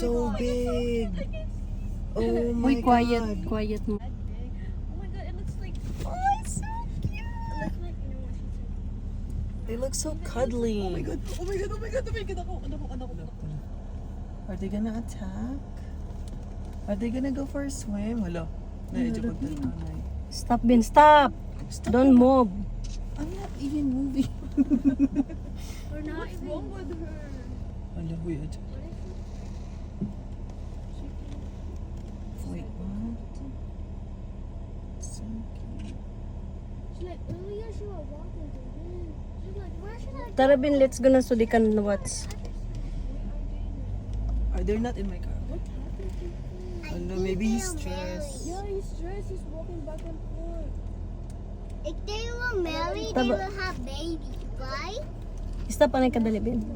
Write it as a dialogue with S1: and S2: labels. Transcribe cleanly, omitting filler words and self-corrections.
S1: So big. Oh my
S2: Uy, quiet.
S1: God.
S2: Quiet mo.
S3: Oh my god, it looks like.
S1: Oh, it's so cute.
S3: It looks like, you know what she said.
S1: They look so cuddly.
S4: Oh my god, oh my god, oh my god, oh my god, anak ko. Are they gonna attack? Are they gonna go for a swim? Hello. Naedyo pagtatanay.
S2: Stop, Bin. Stop. Don't move.
S4: I'm not even moving.
S3: We're not
S4: What's
S3: even.
S4: wrong with her? Hello, wait. Wait, what? So cute.
S3: She's like, earlier she was walking to me. She's like, where should I go?
S2: Tara, Bin. Let's go na so they can watch.
S4: Are they not in my car?
S3: What happened to him?
S4: Hello, maybe he's stressed.
S3: Yeah, he's stressed. He's walking back and forth.
S5: If they were married, they
S2: Taba-
S5: will have babies, right?
S2: Stop, anay kadali, Bin.